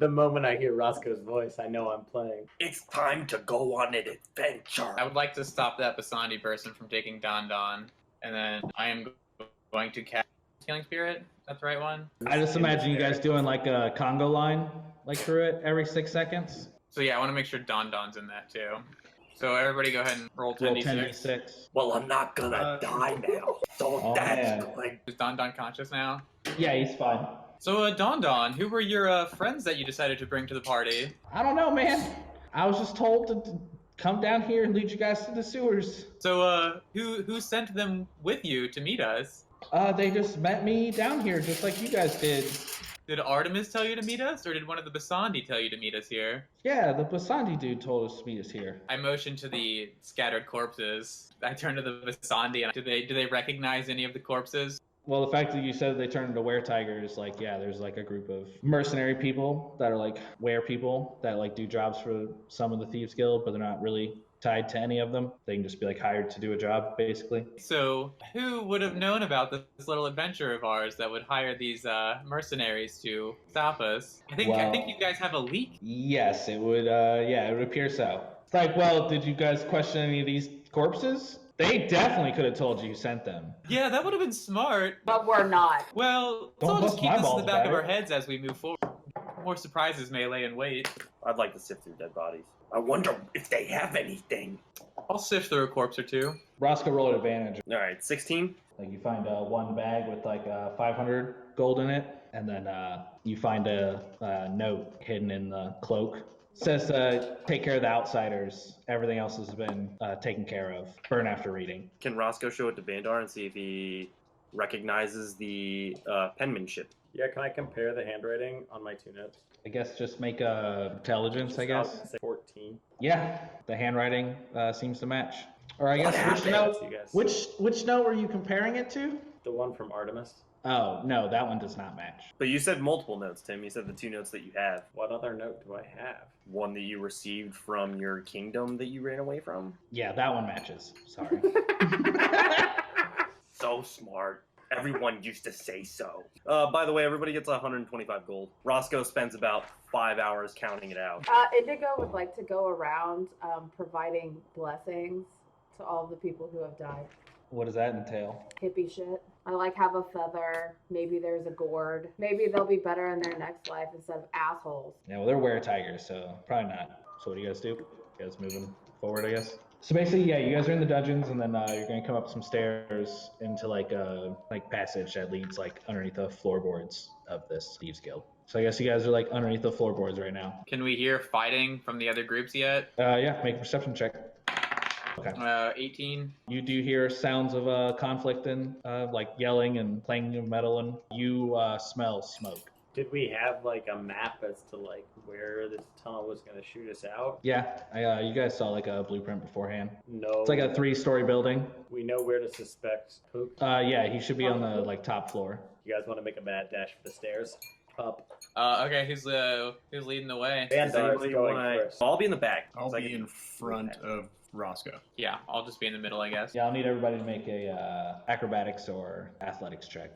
The moment I hear Roscoe's voice, I know I'm playing. It's time to go on an adventure. I would like to stop that Basandi person from taking Don Don, and then I am going to cast Healing Spirit. That's the right one. I just imagine you guys doing like a Congo line, like through it every 6 seconds. So yeah, I want to make sure Don Don's in that too. So everybody go ahead and roll 10d6. 10d6. Well, I'm not gonna die now, so that's good. Is Don Don conscious now? Yeah, he's fine. So Don Don, who were your friends that you decided to bring to the party? I don't know, man. I was just told to come down here and lead you guys to the sewers. So who sent them with you to meet us? They just met me down here, just like you guys did. Did Artemis tell you to meet us, or did one of the Basandi tell you to meet us here? Yeah, the Basandi dude told us to meet us here. I motioned to the scattered corpses. I turned to the Basandi, and do they recognize any of the corpses? Well, the fact that you said they turned into were-tigers, like, yeah, there's like a group of mercenary people that are like were-people that like do jobs for some of the Thieves Guild, but they're not really tied to any of them. They can just be like hired to do a job, basically. So who would have known about this little adventure of ours that would hire these mercenaries to stop us? I think you guys have a leak. Yes, it would. Yeah, it would appear so. It's like, well, did you guys question any of these corpses? They definitely could have told you who sent them. Yeah, that would have been smart. But we're not. Well, let's Don't all just bust keep my this in the balls, back of guy. our heads as we move forward. More surprises may lay in wait. I'd like to sift through dead bodies. I wonder if they have anything. I'll sift through a corpse or two. Roscoe rolled advantage. All right, 16. Like you find one bag with like 500 gold in it, and then you find a note hidden in the cloak. It says, take care of the outsiders. Everything else has been taken care of. Burn after reading. Can Roscoe show it to Bandar and see if he recognizes the penmanship? Yeah, can I compare the handwriting on my 2 notes? I guess just make a intelligence, I guess. I'll say 14. Yeah, the handwriting seems to match. Or I guess happened? which note were you comparing it to? The one from Artemis. Oh, no, that one does not match. But you said multiple notes, Tim. You said the 2 notes that you have. What other note do I have? One that you received from your kingdom that you ran away from. Yeah, that one matches. Sorry. So smart. Everyone used to say so. By the way, everybody gets 125 gold. Roscoe spends about 5 hours counting it out. Indigo would like to go around providing blessings to all of the people who have died. What does that entail? Hippie shit. I like have a feather. Maybe there's a gourd. Maybe they'll be better in their next life instead of assholes. Yeah, well, they're were-tigers, so probably not. So what do you guys do? You guys moving forward, I guess? So basically, yeah, you guys are in the dungeons, and then you're going to come up some stairs into like a passage that leads like underneath the floorboards of this Thieves Guild. So I guess you guys are like underneath the floorboards right now. Can we hear fighting from the other groups yet? Yeah, make a perception check. Okay. 18. You do hear sounds of conflict and like yelling and clanging of metal, and you smell smoke. Did we have like a map as to like where this tunnel was going to shoot us out? Yeah, you guys saw like a blueprint beforehand. No. It's like a 3-story building. We know where to suspect Pook. Yeah, he should be on the like top floor. You guys want to make a mad dash for the stairs? Up. Okay, who's leading the way? Bandar's Anybody going wanna- first. I'll be in the back. I'll So I be can- in front of Roscoe. Yeah, I'll just be in the middle, I guess. Yeah, I'll need everybody to make a acrobatics or athletics check.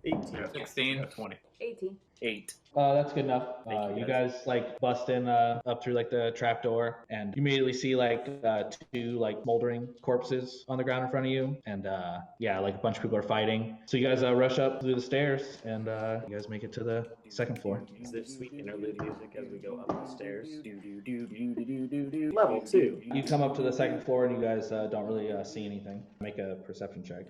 18. 16. 20. 18. 8. That's good enough. Thank you, You guys. guys like bust in up through like the trap door, and you immediately see like 2 like moldering corpses on the ground in front of you, and yeah, like a bunch of people are fighting. So you guys rush up through the stairs, and you guys make it to the second floor. Is there sweet interlude music as we go up the stairs? Do. Level 2. You come up to the second floor, and you guys don't really see anything. Make a perception check.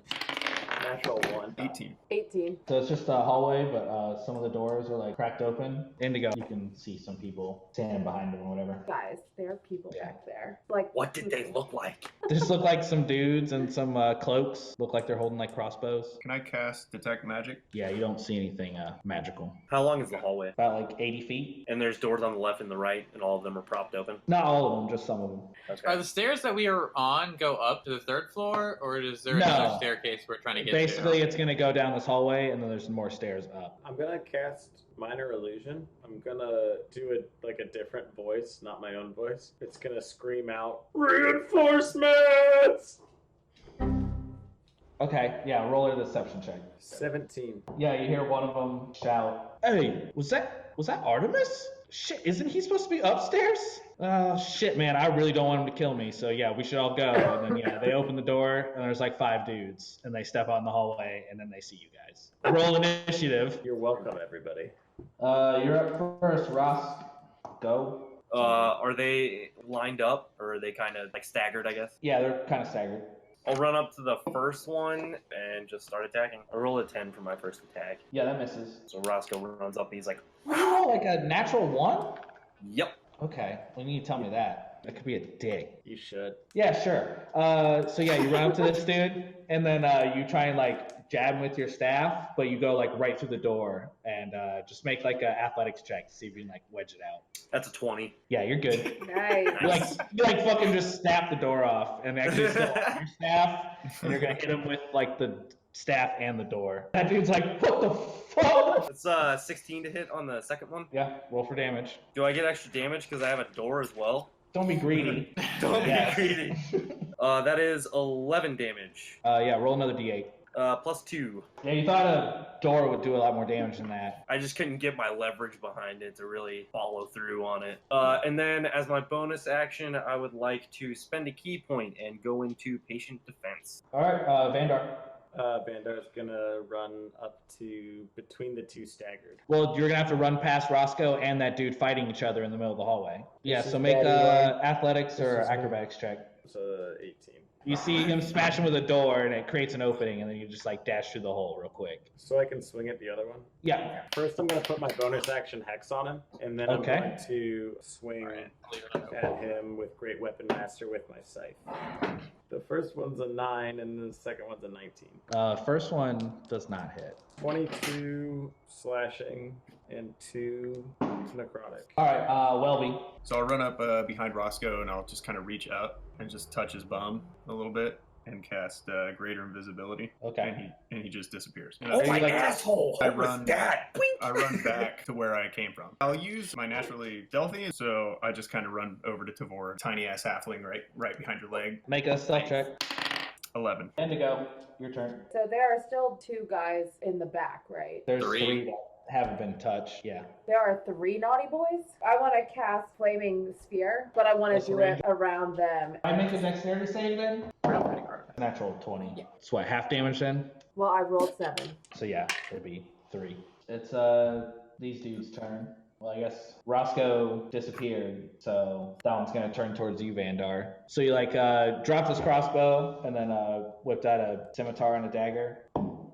Natural 1. 18. 18. So it's just a hallway, but some of the doors are like cracked open. Indigo, you can see some people standing behind them or whatever. Guys, there are people back there. Like, What did they look like? They just look like some dudes and some cloaks. Look like they're holding like crossbows. Can I cast Detect Magic? Yeah, you don't see anything magical. How long is the hallway? About like 80 feet. And there's doors on the left and the right, and all of them are propped open. Not all of them, just some of them. Are the stairs that we are on go up to the 3rd floor, or is there No. another staircase we're trying to get Basically, to? it's going to go down this hallway, and then there's more stairs up. I'm gonna cast Minor Illusion. I'm gonna do a different voice, not my own voice. It's gonna scream out, "Reinforcements!" Okay, yeah, roll a deception check. 17. Yeah, you hear one of them shout, "Hey, was that Was that Artemis? Shit, isn't he supposed to be upstairs? Shit, man, I really don't want him to kill me. So yeah, we should all go. And then yeah, they open the door and there's like 5 dudes, and they step out in the hallway and then they see you guys. Roll initiative. You're welcome, everybody. You're up first, Ross. Go. Are they lined up or are they kind of like staggered? I guess. Yeah, they're kind of staggered. I'll run up to the first one and just start attacking. I roll a 10 for my first attack. Yeah, that misses. So Roscoe runs up. He's like, Oh, like a natural 1? "Yep." Okay, well, you need to tell me that. That could be a dick. You should. Yeah, sure. So yeah, you run up to this dude, and then you try and like jab him with your staff, but you go like right through the door, and just make like an athletics check to see if you can like wedge it out. That's a 20. Yeah, you're good. Nice. You like fucking just snap the door off, and actually still have your staff, and you're gonna hit him with like the staff and the door. That dude's like, what the fuck? It's 16 to hit on the second one. Yeah, roll for damage. Do I get extra damage because I have a door as well? Don't be greedy. Don't Yes. be greedy. That is 11 damage. Yeah, roll another d8. Plus 2. Yeah, you thought a door would do a lot more damage than that. I just couldn't get my leverage behind it to really follow through on it. And then as my bonus action, I would like to spend a key point and go into patient defense. All right, Vandar. Bandar's gonna run up to between the 2 staggered. Well, you're gonna have to run past Roscoe and that dude fighting each other in the middle of the hallway. Yeah, This so is make Daddy athletics or This is me. acrobatics check. So 18. You see him smashing with a door, and it creates an opening, and then you just like dash through the hole real quick. So I can swing at the other one. Yeah. First, I'm gonna put my bonus action hex on him, and then Okay. I'm going to swing at him with Great Weapon Master with my scythe. The first one's a 9, and the second one's a 19. First one does not hit. 22 slashing and 2 necrotic. All right, Welby. So I'll run up behind Roscoe and I'll just kind of reach out and just touch his bum a little bit and cast Greater Invisibility. Okay. And he just disappears. And Oh Are you my like- asshole! I What was run- that? I run back to where I came from. I'll use my naturally stealthy, so I just kind of run over to Tavor, tiny ass halfling right behind your leg. Make a stealth check. 11. Indigo, your turn. So there are still 2 guys in the back, right? There's 3. 3 that haven't been touched. Yeah. There are 3 naughty boys. I want to cast Flaming Sphere, but I want That's to do range. it around them. I make a dexterity save then. Natural 20. Yeah. So what? Half damage then. Well, I rolled 7. So yeah, it'd be 3. It's these dudes' turn. Well, I guess Roscoe disappeared, so that one's gonna turn towards you, Vandar. So you like dropped his crossbow and then whipped out a scimitar and a dagger.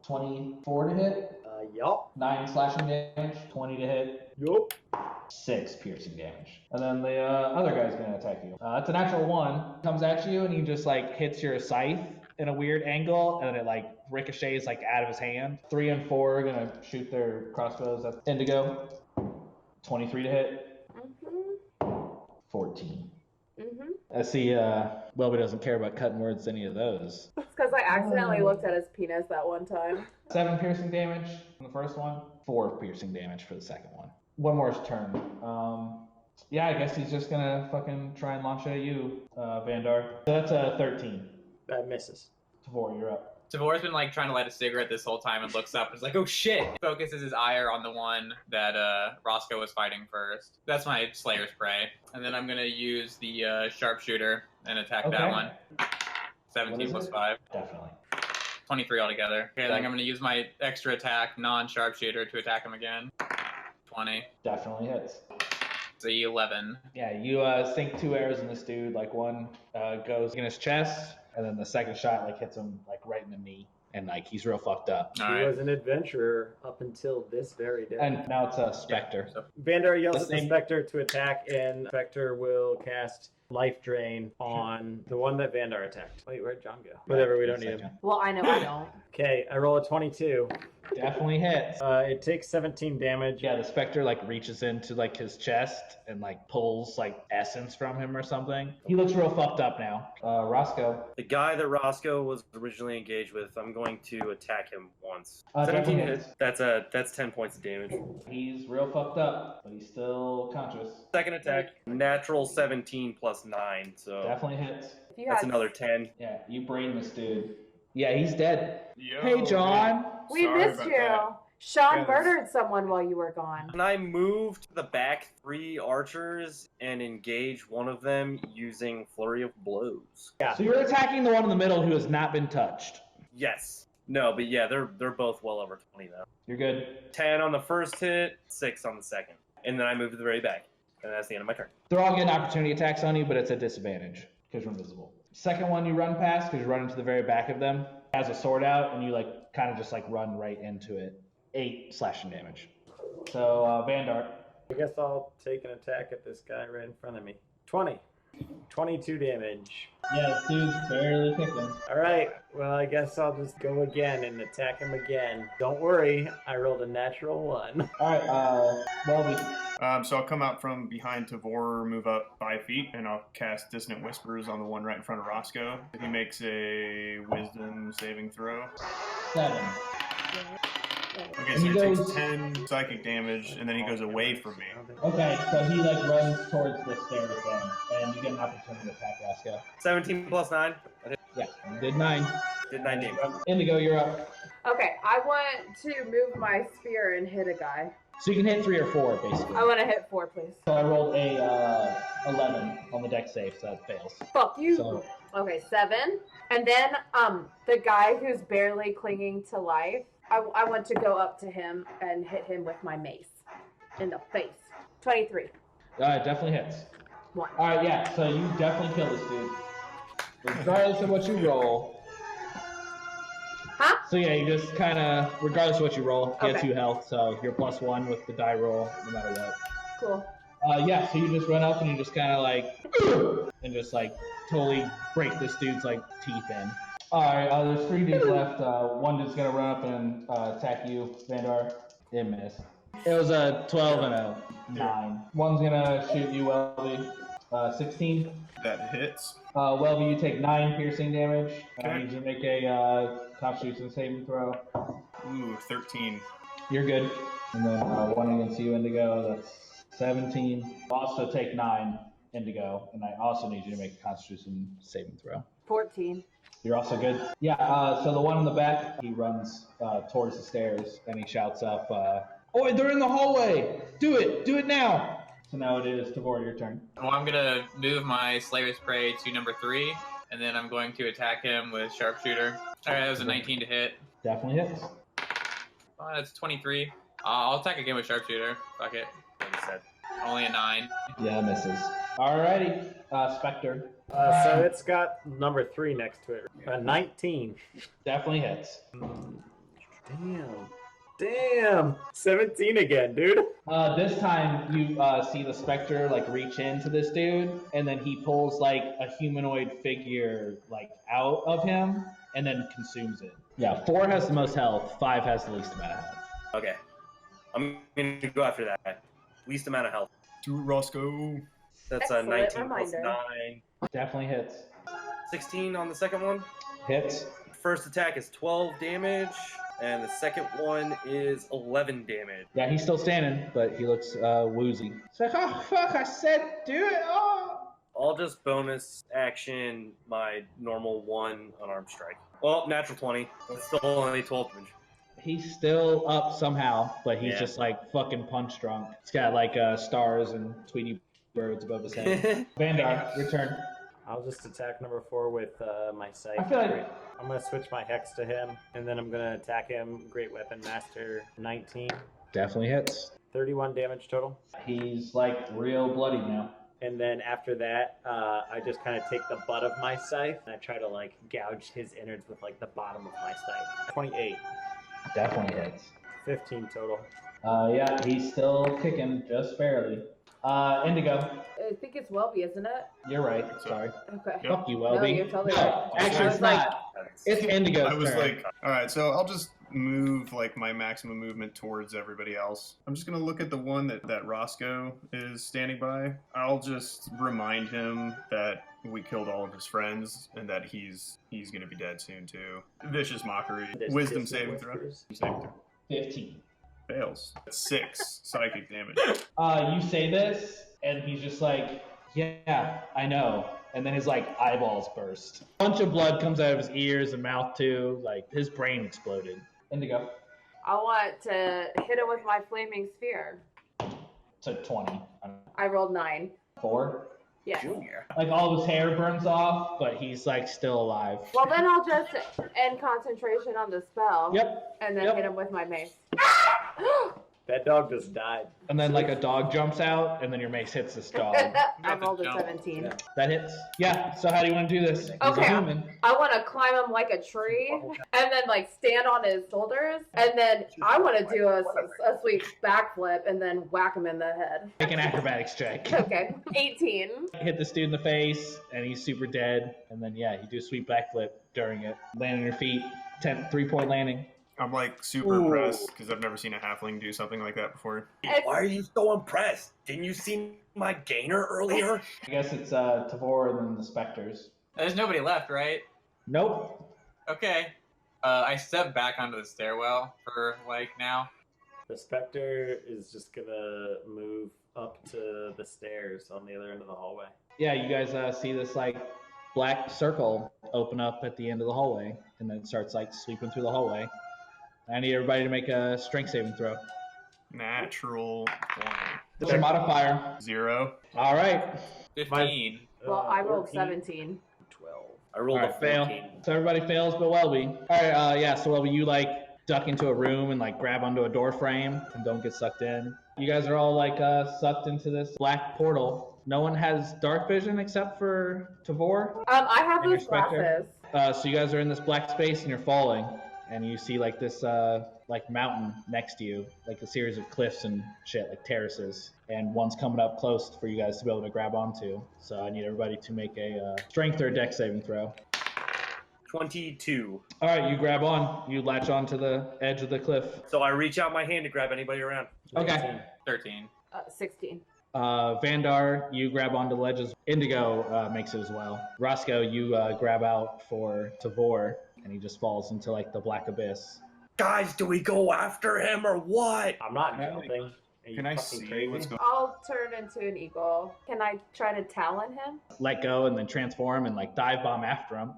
24 to hit, Yup. 9 slashing damage, 20 to hit, Yup. 6 piercing damage. And then the other guy's gonna attack you. It's a natural 1. Comes at you and he just like hits your scythe in a weird angle, and then it like ricochets like out of his hand. 3 and 4 are gonna shoot their crossbows at Indigo. 23 to hit, Mm-hmm. 14. Mm-hmm. I see Welby doesn't care about cutting words to any of those. It's because I accidentally looked at his penis that one time. 7 piercing damage on the first one, 4 piercing damage for the second one. One more's turn. Yeah, I guess he's just gonna fucking try and launch it at you, Vandar. So that's a 13. That misses. 4, you're up. Tavor's been like trying to light a cigarette this whole time and looks up and is like, oh shit! Focuses his ire on the one that Roscoe was fighting first. That's my Slayer's Prey. And then I'm gonna use the sharpshooter and attack Okay. that one. What 17 is plus it? 5. Definitely. 23 altogether. Okay, then I'm gonna use my extra attack, non-sharpshooter, to attack him again. 20. Definitely hits. So 11. Yeah, you sink 2 arrows in this dude. Like one goes in his chest, and then the second shot like hits him like right in the knee, and like he's real fucked up. All He right. was an adventurer up until this very day. And now it's a specter. So Vandar yells The at the same- Spectre to attack, and Spectre will cast Life Drain on the one that Vandar attacked. Wait, where'd John go? Whatever, we don't need him. Well, I know I don't. Okay, I roll a 22. Definitely hits. It takes 17 damage. Yeah, the specter like reaches into like his chest and like pulls like essence from him or something. He looks real fucked up now. Roscoe. The guy that Roscoe was originally engaged with, I'm going to attack him once. 17 definitely hits. That's 10 points of damage. He's real fucked up, but he's still conscious. Second attack, natural 17 plus 9, so Definitely hits. If you that's had, another 10. Yeah, you brain this dude. Yeah, he's dead. Yo, Hey, John. we Sorry missed about you. that. Sean Yes. murdered someone while you were gone. And I moved the back 3 archers and engage one of them using Flurry of Blows. Yeah. So you're attacking the one in the middle who has not been touched. Yes. No, but yeah, they're both well over 20 though. You're good. 10 on the first hit, 6 on the second. And then I move to the very back. And that's the end of my turn. They're all getting opportunity attacks on you, but it's a disadvantage because you're invisible. Second one you run past because you run into the very back of them, has a sword out, and you like kind of just like run right into it. 8 slashing damage. So Vandar. I guess I'll take an attack at this guy right in front of me. 20. 22 damage. Yeah, this dude's barely kicking. Alright, well, I guess I'll just go again and attack him again. Don't worry, I rolled a natural 1. Alright, Welby. So I'll come out from behind Tavor, move up 5 feet, and I'll cast Dissonant Whispers on the one right in front of Roscoe. He makes a Wisdom saving throw. 7. Okay, so he takes 10 psychic damage, and then he goes away from me. Okay, so he like runs towards the stairs then, and you get an opportunity to attack Roscoe. 17 plus 9. Yeah, you did 9. Did 9 damage. Indigo, you're up. Okay, I want to move my spear and hit a guy. So you can hit 3 or 4, basically. I want to hit 4, please. So I rolled a 11 on the dex save, so that fails. Fuck you. So Okay, 7. And then the guy who's barely clinging to life, I want to go up to him and hit him with my mace in the face. 23. it definitely hits. 1. All right, yeah. So you definitely kill this dude, regardless of what you roll. Huh? So yeah, you just kind of, regardless of what you roll, you get Okay. 2 health. So you're +1 with the die roll, no matter what. Cool. Yeah. So you just run up and you just kind of like, and just like totally break this dude's like teeth in. All right. There's 3 dudes left. One dude's gonna run up and attack you, Vandar. It missed. It was a 12 and a 9. One's gonna shoot you, Welby. 16. That hits. Welby, you take 9 piercing damage. I Okay. need you to make a Constitution saving throw. Ooh, 13. You're good. And then 1 against you, Indigo. That's 17. Also take 9, Indigo, and I also need you to make a Constitution saving throw. 14. You're also good. Yeah. So the one in the back, he runs towards the stairs and he shouts up, "Oi, they're in the hallway! Do it! Do it now!" So now it is Tavor, your turn. Well, I'm gonna move my Slayer's Prey to number 3, and then I'm going to attack him with Sharpshooter. Alright, that was a 19 to hit. Definitely hits. That's 23. I'll attack again with Sharpshooter. Fuck it. Like I said. Only a 9. Yeah, misses. Alrighty, Spectre. So it's got number 3 next to it. 19. Definitely hits. Damn. 17 again, dude. This time you see the Spectre like reach into this dude, and then he pulls like a humanoid figure like out of him, and then consumes it. Yeah, 4 has the most health, 5 has the least amount of health. Okay. I'm going to go after that. Least amount of health. To Roscoe. That's Excellent 19 plus reminder. 9. Definitely hits. 16 on the second one. Hits. First attack is 12 damage, and the second one is 11 damage. Yeah, he's still standing, but he looks woozy. It's like, oh fuck, I said do it. Oh. I'll just bonus action my normal 1 unarmed strike. Well, natural 20. It's still only 12 damage. He's still up somehow, but he's Yeah. just like fucking punch drunk. He's got like stars and Tweety birds above his head. Vandar, your turn. I'll just attack number 4 with my scythe. I feel like I'm going to switch my hex to him, and then I'm going to attack him. Great Weapon Master 19. definitely hits. 31 damage total. He's like real bloody now. And then after that, I just kind of take the butt of my scythe, and I try to like gouge his innards with like the bottom of my scythe. 28. Definitely hits. 15 total. Yeah, he's still kicking just barely. Indigo, I think it's Welby, isn't it? you're right. Sorry. Okay. Yep. Fuck you, Welby. you're totally No, right. actually, I it's was like- not. It's Indigo's I was turn. like, all right, so I'll just move like my maximum movement towards everybody else. I'm just gonna look at the one that Roscoe is standing by. I'll just remind him that we killed all of his friends and that he's gonna be dead soon too. Vicious mockery. There's Wisdom Dissonant saving throw. Whispers. Saving throw. 15. Fails. 6 psychic damage. You say this, and he's just like, yeah, I know. And then his like eyeballs burst. A bunch of blood comes out of his ears and mouth too. Like his brain exploded. Indigo. I want to hit him with my flaming sphere. It's a 20. I rolled 9. 4. Yes. Junior. Like all of his hair burns off, but he's like still alive. Well, then I'll just end concentration on the spell. Yep. And then Yep. hit him with my mace. That dog just died. And then like a dog jumps out, and then your mace hits this dog. I rolled a 17. Yeah. That hits. Yeah. So how do you want to do this? He's Okay. a human. I want to climb him like a tree, and then like stand on his shoulders, and then I want to do a sweet backflip, and then whack him in the head. Make an acrobatics check. Okay, 18. Hit this dude in the face, and he's super dead. And then yeah, you do a sweet backflip during it. Land on your feet. 3-point landing. I'm like super impressed because I've never seen a halfling do something like that before. Why are you so impressed? Didn't you see my gainer earlier? I guess it's Tavor and then the specters. There's nobody left, right? Nope. Okay. I step back onto the stairwell for like now. The specter is just gonna move up to the stairs on the other end of the hallway. Yeah, you guys see this like black circle open up at the end of the hallway, and then it starts like sweeping through the hallway. I need everybody to make a strength saving throw. Natural 20. What's your modifier? 0. All right. 15. Well, I rolled 14, 17. 12. I rolled All a right, fail. 14. So everybody fails but Welby. All right, yeah, so Welby, you like duck into a room and like grab onto a door frame and don't get sucked in. You guys are all like sucked into this black portal. No one has dark vision except for Tavor. I have And your those specter? glasses. So you guys are in this black space and you're falling, and you see like this like mountain next to you, like a series of cliffs and shit, like terraces, and one's coming up close for you guys to be able to grab onto. So I need everybody to make a strength or dex saving throw. 22. All right, you grab on. You latch onto the edge of the cliff. So I reach out my hand to grab anybody around. Okay. 13. 16. Vandar, you grab onto the ledges. Indigo makes it as well. Roscoe, you grab out for Tavor, and he just falls into like the black abyss. Guys, do we go after him or what? I'm not jumping. Are you Can I fucking see crazy? what's going I'll turn into an eagle. Can I try to talon him? Let go and then transform and like dive bomb after him.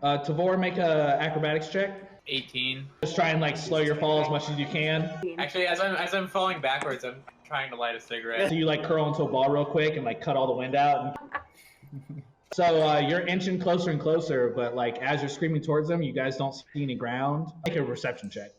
Tavor, make a acrobatics check. 18. Just try and like slow your fall as much as you can. Actually, as I'm falling backwards, I'm trying to light a cigarette. So you like curl into a ball real quick and like cut all the wind out. So you're inching closer and closer, but like as you're screaming towards them, you guys don't see any ground. Make a perception check.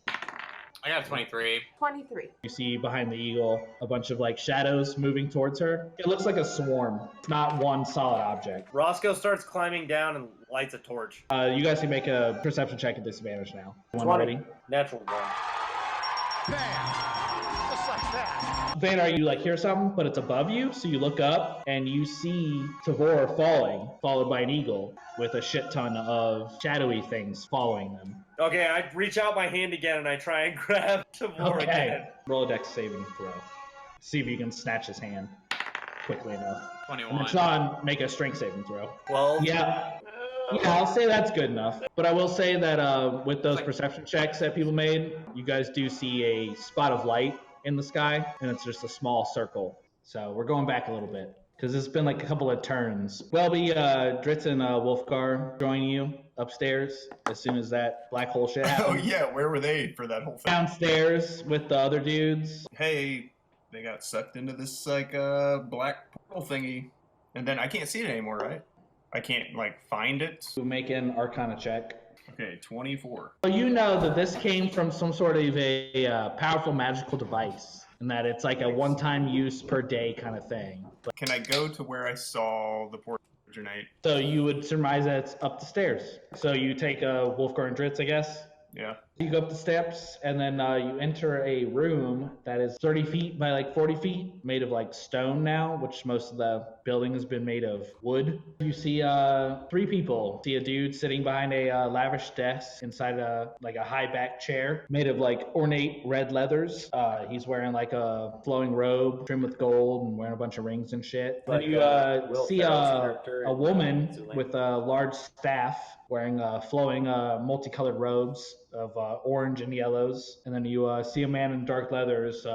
I got a 23. 23. You see behind the eagle a bunch of like shadows moving towards her. It looks like a swarm. It's not one solid object. Roscoe starts climbing down and lights a torch. You guys can make a perception check at disadvantage now. One 20. already. Natural 1. Vandar, you like hear something, but it's above you, so you look up and you see Tavor falling, followed by an eagle with a shit ton of shadowy things following them. Okay, I reach out my hand again and I try and grab Tavor again. Roll a dex saving throw. See if you can snatch his hand quickly enough. 21. And then Sean, make a strength saving throw. 12. Yeah, I'll say that's good enough. But I will say that with those perception checks that people made, you guys do see a spot of light in the sky, and it's just a small circle. So we're going back a little bit because it's been like a couple of turns. Welby, Dritz, and Wolfgar join you upstairs as soon as that black hole shit on? happened. Oh yeah, where were they for that whole thing? Downstairs with the other dudes. Hey, they got sucked into this like black portal thingy, and then I can't see it anymore, right? I can't like find it. Who make an Arcana check. Okay, 24. So you know that this came from some sort of a powerful magical device, and that it's like a one-time use per day kind of thing. Can I go to where I saw the portal originate? So you would surmise that it's up the stairs. So you take Wolfgar and Dritz, I guess. Yeah. You go up the steps, and then you enter a room that is 30 feet by like 40 feet, made of like stone now, which most of the building has been made of wood. You see 3 people. See a dude sitting behind a lavish desk inside a high back chair made of like ornate red leathers. He's wearing like a flowing robe trimmed with gold and wearing a bunch of rings and shit. Like, Then you Will see Ferrell's a character in, woman Zoolander. with a large staff wearing flowing multicolored robes of orange and yellows. And then you see a man in dark leathers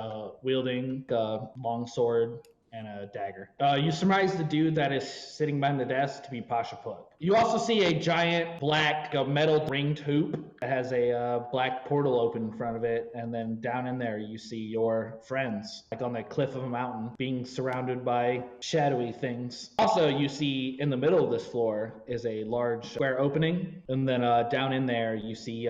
wielding a long sword and a dagger. You surmise the dude that is sitting behind the desk to be Pasha Pook. You also see a giant black metal ringed hoop that has a black portal open in front of it, and then down in there you see your friends, like on the cliff of a mountain, being surrounded by shadowy things. Also, you see in the middle of this floor is a large square opening, and then down in there you see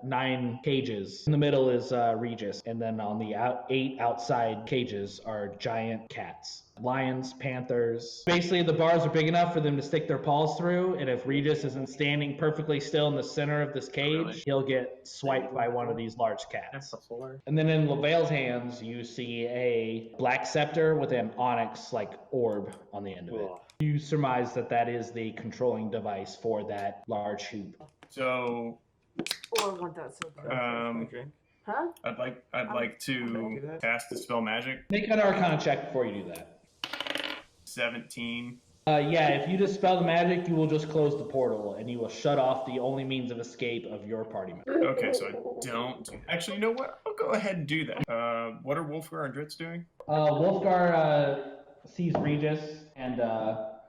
9 cages. In the middle is Regis, and then on the 8 outside cages are giant cats. Lions, panthers. Basically, the bars are big enough for them to stick their paws through, and if Regis isn't standing perfectly still in the center of this cage, he'll get swiped by one of these large cats. And then in Lavelle's hands, you see a black scepter with an onyx like orb on the end of it. You surmise that that is the controlling device for that large hoop. So, Or want that so bad. Huh? I'd like to cast Dispel Magic. Make an Arcana check before you do that. 17. Yeah, if you dispel the magic, you will just close the portal, and you will shut off the only means of escape of your party member. Okay, so I don't. Actually, you know what? I'll go ahead and do that. What are Wolfgar and Dritz doing? Wolfgar sees Regis, and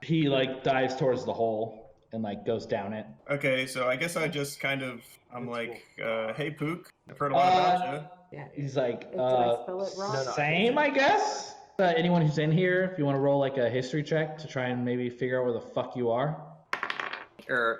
he like dives towards the hole and like goes down it. Okay, so I guess I just kind of, I'm like, hey Pook, I've heard a lot about you. Yeah. He's like, Did I spell it wrong? same, I guess. Anyone who's in here, if you want to roll like a history check to try and maybe figure out where the fuck you are.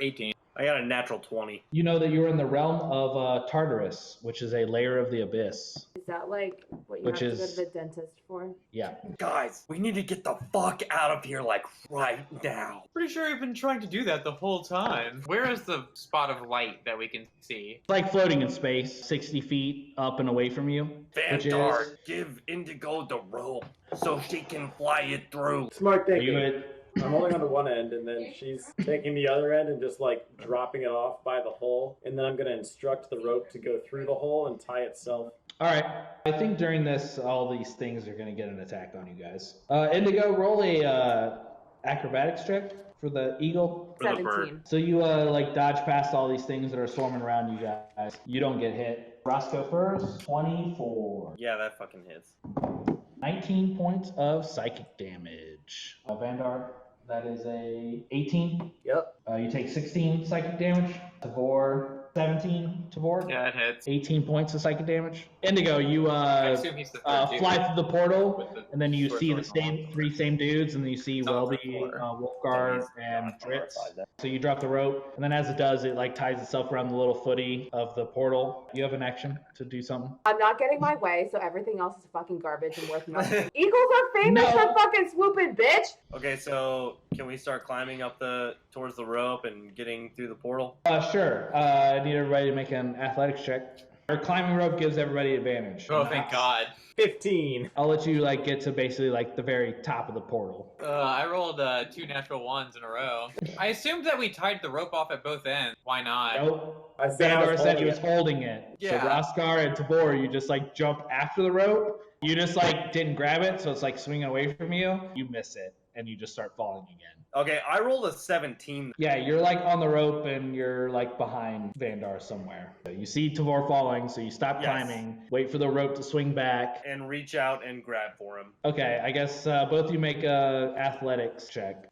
18. I got a natural 20. You know that you're in the realm of Tartarus, which is a layer of the abyss. Is that like what you Which have to is- go to the dentist for? Yeah. Guys, we need to get the fuck out of here, like, right now. Pretty sure we've been trying to do that the whole time. Where is the spot of light that we can see? It's like floating in space, 60 feet up and away from you. Which is- Vandar, give Indigo the rope so she can fly it through. Smart Are you thinking. I'm holding on to one end, and then she's taking the other end and just like dropping it off by the hole. And then I'm gonna instruct the rope to go through the hole and tie itself. All right. I think during this, all these things are going to get an attack on you guys. Indigo, roll a acrobatics check for the eagle. For the bird. 17. So you like dodge past all these things that are swarming around you guys. You don't get hit. Roscoe first, 24. Yeah, that fucking hits. 19 points of psychic damage. Vandar, that is a 18. Yep. You take 16 psychic damage. Tavor, 17. Tavor, Yeah, it hits. 18 points of psychic damage. Indigo, you I assume he's the third dude. fly through the portal, With the and then you sword see the sword. three same dudes, and then you see Top Welby, floor. Wolfgar, and Dritz. So you drop the rope, and then as it does, it like ties itself around the little footy of the portal. You have an action to do something. I'm not getting my way, so everything else is fucking garbage and worth nothing. Eagles are famous No. for fucking swooping, bitch! Okay, so can we start climbing up towards the rope and getting through the portal? Sure. I need everybody to make an athletics check. Our climbing rope gives everybody advantage. Oh, thank God. 15. I'll let you like get to basically like the very top of the portal. I rolled 2 natural 1s in a row. I assumed that we tied the rope off at both ends. Why not? Nope. I said I Vandar was said he holding was it. holding it. Yeah. So Roskar and Tabor, you just like jump after the rope. You just like didn't grab it, so it's like swinging away from you. You miss it, and you just start falling again. Okay, I rolled a 17. Yeah, you're like on the rope, and you're like behind Vandar somewhere. So you see Tavor falling, so you stop Yes. climbing, wait for the rope to swing back. And reach out and grab for him. Okay, I guess both of you make a athletics check.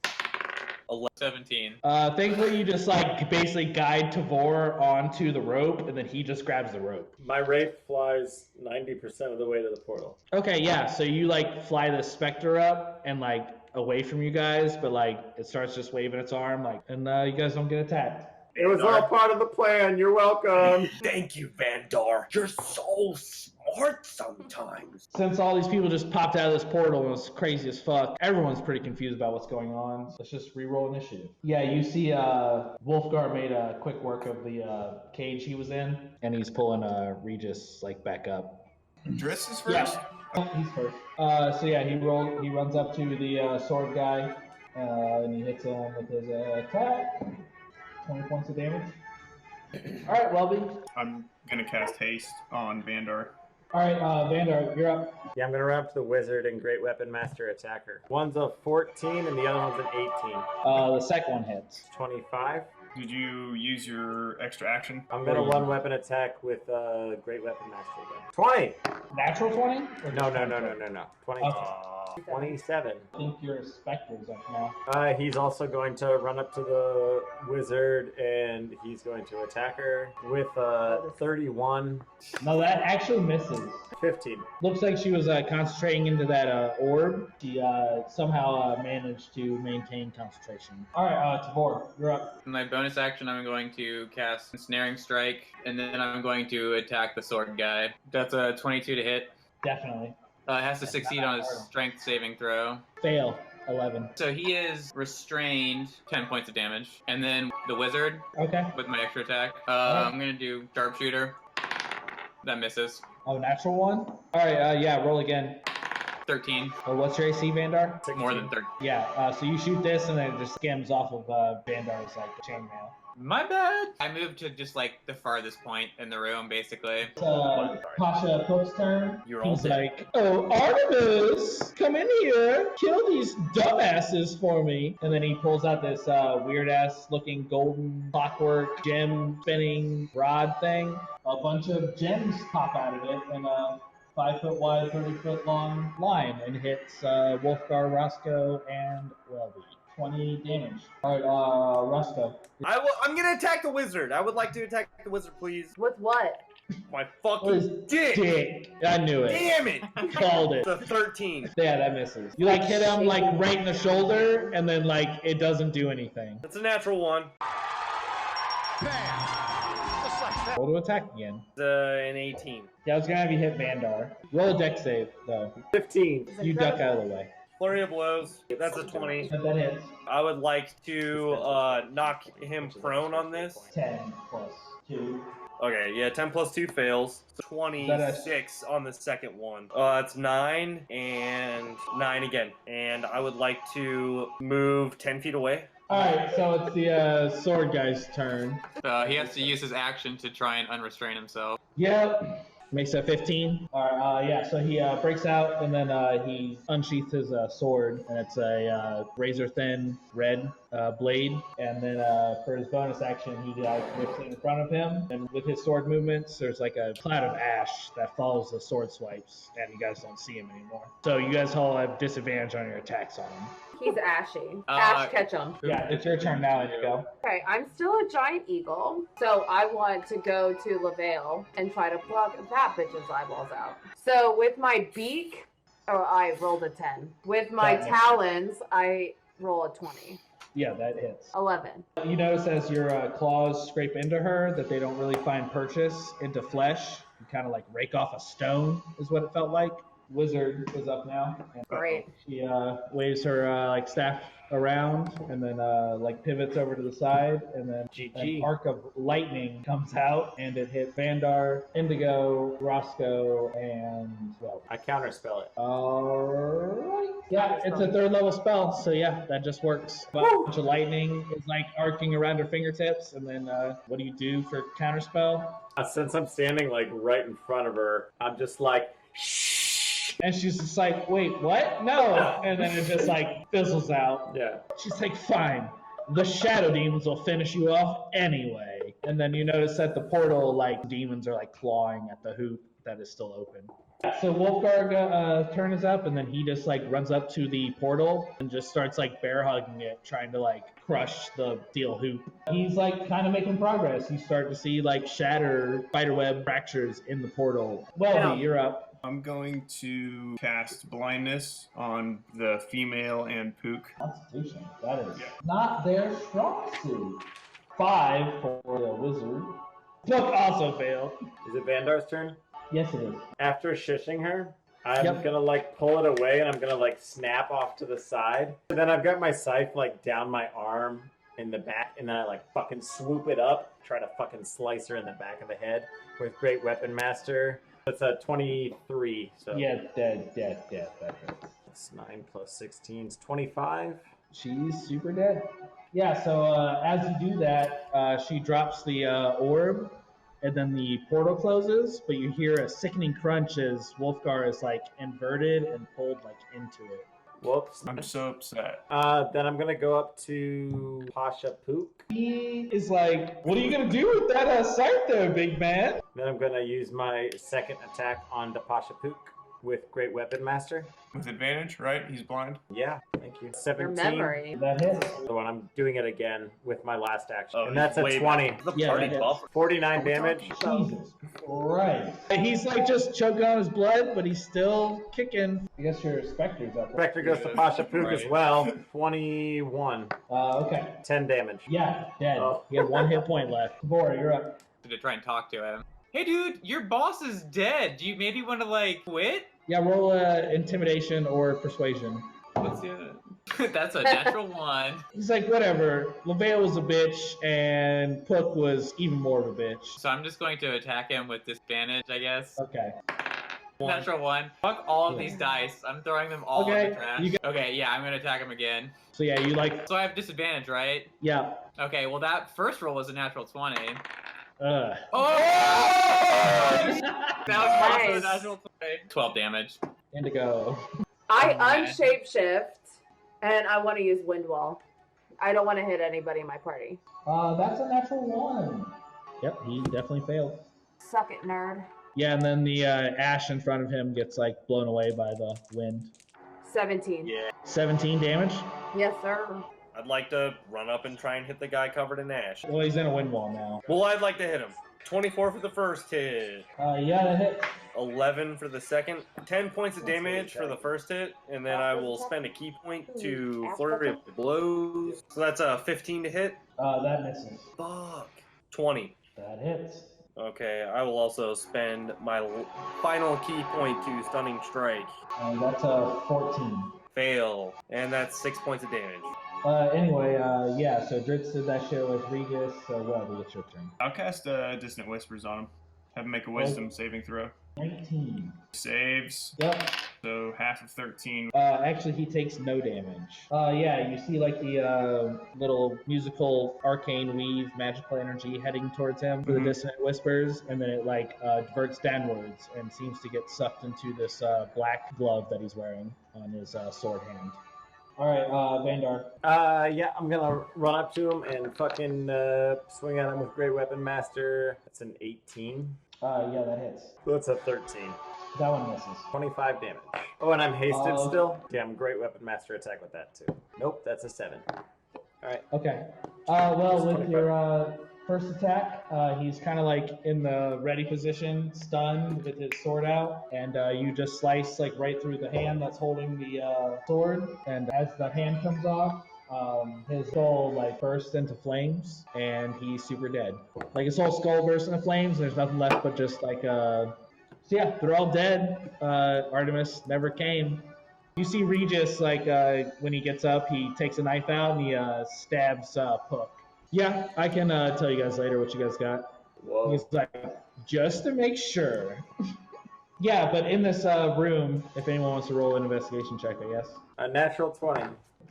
17. Thankfully, you just like basically guide Tavor onto the rope, and then he just grabs the rope. My wraith flies 90% of the way to the portal. Okay, yeah, so you like fly the specter up and like away from you guys, but like it starts just waving its arm, like, and you guys don't get attacked. It was all part of the plan. You're welcome. Thank you, Vandar. You're so smart sometimes. Since all these people just popped out of this portal and it's crazy as fuck, everyone's pretty confused about what's going on. Let's just re-roll initiative. Yeah, you see Wolfgar made a quick work of the cage he was in, and he's pulling Regis like back up. Dritz is first? Yeah. Oh, he's first. So yeah, he runs up to the sword guy, and he hits him with his attack. 20 points of damage. Alright, Welby. I'm gonna cast haste on Vandar. Alright, Vandar, you're up. Yeah, I'm gonna run up to the wizard and great weapon master attacker. One's a 14 and the other one's an 18. The second one hits. 25. Did you use your extra action? I'm gonna one weapon attack with great weapon master again. 20. Natural 20? Or No, just no, 20? no, no, no, no. 20, Okay. 27. I think your Spectre's up now. He's also going to run up to the wizard and he's going to attack her with 31. No, that actually misses. 15. Looks like she was concentrating into that orb. She somehow managed to maintain concentration. All right, Tavor, you're up. In my bonus action, I'm going to cast Snaring Strike, and then I'm going to attack the sword guy. That's a 22 to hit. Definitely. It has to succeed on his strength saving throw. Fail. 11. So he is restrained, 10 points of damage. And then the wizard, Okay. with my extra attack, I'm going to do Sharpshooter. That misses. Oh, natural one? All right, yeah, roll again. 13. Well, what's your AC, Vandar? More than 13. Yeah, so you shoot this and then it just skims off of Vandar's like chainmail. My bad. I moved to just like the farthest point in the room, basically. It's Pasha Pook's turn. You're all He's dead. like, oh, Artemis, come in here, kill these dumbasses for me. And then he pulls out this weird-ass looking golden clockwork gem spinning rod thing. A bunch of gems pop out of it and a 5-foot wide, 30-foot long line and hits Wolfgar, Roscoe, and Welby. 20 damage. All right, Roscoe. I'm gonna attack the wizard. I would like to attack the wizard, please. With what? My What fucking is dick. I knew it. Damn it. Called it. The 13. Yeah, that misses. You like hit him like right in the shoulder, and then like it doesn't do anything. That's a natural one. Roll to attack again. An 18. Yeah, I was gonna have you hit Vandar. Roll a dex save though. 15. You duck out of the way. Flurry of blows. That's a 20. But that hits. I would like to knock him prone on this. 10 plus 2. Okay, yeah, 10 plus 2 fails. 26 on the second one. It's 9 and 9 again. And I would like to move 10 feet away. Alright, so it's the sword guy's turn. He has to use his action to try and unrestrain himself. Yep. Makes that 15. Alright, yeah, so he breaks out and then he unsheaths his sword, and it's a razor thin red blade. And then for his bonus action, he whips it in front of him. And with his sword movements, there's like a cloud of ash that follows the sword swipes, and you guys don't see him anymore. So you guys all have disadvantage on your attacks on him. He's ashy. Ash Ketchum. Yeah, it's your turn now, Indigo. Okay, I'm still a giant eagle, so I want to go to LaVale and try to pluck that bitch's eyeballs out. So with my beak, I rolled a 10. With my That- talons, I roll a 20. Yeah, that hits. 11. You notice as your claws scrape into her that they don't really find purchase into flesh. You kind of like rake off a stone, is what it felt like. Wizard is up now. And Great. she waves her like staff around and then like pivots over to the side, and then an GG. arc of lightning comes out and it hits Vandar, Indigo, Roscoe, and well. I counterspell it. Alright. Yeah, it's a 3rd level spell, so yeah, that just works. A bunch of lightning is like arcing around her fingertips, and then what do you do for counterspell? Since I'm standing like right in front of her, I'm just like, And she's just like, wait, what? No! And then it just like fizzles out. yeah. She's like, fine. The shadow demons will finish you off anyway. And then you notice that the portal, like, demons are like clawing at the hoop that is still open. So Wolfgar turn is up, and then he just like runs up to the portal and just starts like bear hugging it, trying to like crush the steel hoop. He's like kind of making progress. You start to see like spiderweb fractures in the portal. Welby, you're up. I'm going to cast blindness on the female and Pook. Constitution. That is not their strong suit. 5 for the wizard. Look, also failed. Is it Vandar's turn? Yes, it is. After shushing her, I'm Yep. gonna like pull it away and I'm gonna like snap off to the side. And then I've got my scythe like down my arm in the back, and then I like fucking swoop it up, try to fucking slice her in the back of the head with Great Weapon Master. That's a 23. So Yeah, dead. That hits. that's 9 plus 16 is 25. She's super dead. Yeah, so as you do that, she drops the orb, and then the portal closes, but you hear a sickening crunch as Wolfgar is like inverted and pulled like into it. Whoops. I'm so upset. Then I'm gonna go up to Pasha Pook. He is like, what are you gonna do with that sight there, big man? Then I'm gonna use my second attack on the Pasha Pook with Great Weapon Master. With advantage, right? He's blind. Yeah, thank you. Your 17. memory. That hits. The one I'm doing it again with my last action. Oh, And that's a way 20. back. The Yeah, party that is. buffer. 49 damage. Jesus Christ. He's like just choking on his blood, but he's still kicking. I guess your Spectre's up. Spectre goes to Pasha Pook as well. 21. Okay. 10 damage. Yeah, dead. Oh. You have 1 hit point left. Bora, you're up. To try and talk to him. Hey, dude, your boss is dead. Do you maybe want to like quit? Yeah, roll intimidation or persuasion. Let's do it. That's a natural 1. He's like, whatever. LaVale was a bitch, and Pook was even more of a bitch. So I'm just going to attack him with disadvantage, I guess. Okay. Natural 1. Fuck all of these dice. I'm throwing them all in Okay, the trash. you Okay, yeah, I'm gonna attack him again. So yeah, you like, So I have disadvantage, right? yeah. Okay, well that first roll was a natural 20. Oh! That was also a Nice. natural 20. 12 damage. Indigo. I Okay. unshapeshift, and I want to use wind wall. I don't want to hit anybody in my party. That's a natural 1. Yep, he definitely failed. Suck it, nerd. Yeah, and then the ash in front of him gets like blown away by the wind. 17. Yeah. 17 damage. Yes, sir. I'd like to run up and try and hit the guy covered in ash. Well, he's in a wind wall now. Well, I'd like to hit him. 24 for the first hit. Yeah, that hit. 11 for the second. 10 points of damage for the first hit, and then I will spend a key point to flurry of blows. So that's a 15 to hit. That misses. Fuck. 20. That hits. Okay, I will also spend my final key point to stunning strike. And that's a 14. Fail. And that's 6 points of damage. Anyway, yeah, so Dritz did that shit with Regis, so well, it's your turn. I'll cast Dissonant Whispers on him. Have him make a wisdom saving throw. 19. Saves. Yep. So half of 13. Actually, he takes no damage. Yeah, you see like the little musical arcane weave magical energy heading towards him for the Dissonant Whispers, and then it like diverts downwards and seems to get sucked into this black glove that he's wearing on his sword hand. All right, Vandar. Yeah, I'm gonna run up to him and fucking swing at him with Great Weapon Master. That's an 18. Yeah, that hits. So that's a 13. That one misses. 25 damage. Oh, and I'm hasted Oh. still? Yeah, I'm Great Weapon Master attack with that too. Nope, that's a 7. Alright. Okay. Well, It's with 25. your first attack, he's kind of like in the ready position, stunned with his sword out, and you just slice like right through the hand that's holding the sword. And as the hand comes off, his skull like bursts into flames, and he's super dead. Like his whole skull bursts into flames, and there's nothing left but just like So yeah, they're all dead. Artemis never came. You see Regis, like, when he gets up, he takes a knife out and he stabs Pook. Yeah, I can tell you guys later what you guys got. Whoa. He's like, just to make sure. Yeah, but in this room, if anyone wants to roll an investigation check, I guess. A natural 20.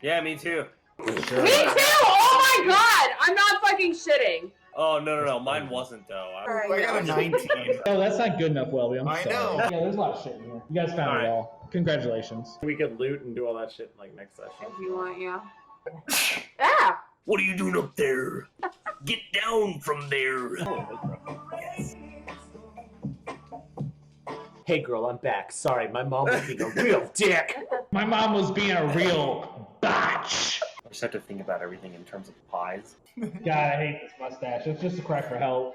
Yeah, me too. Me too! Oh my god! I'm not fucking shitting. Oh, no. Mine wasn't, though. I got a 19. Oh, that's not good enough, Welby. I'm I sorry. know. Yeah, there's a lot of shit in here. You guys found it all. Congratulations. We could loot and do all that shit like next session. If you want, yeah. Ah! What are you doing up there? Get down from there. Hey girl, I'm back. Sorry, my mom was being a real dick. My mom was being a real bitch. I just have to think about everything in terms of pies. God, I hate this mustache. It's just a cry for help.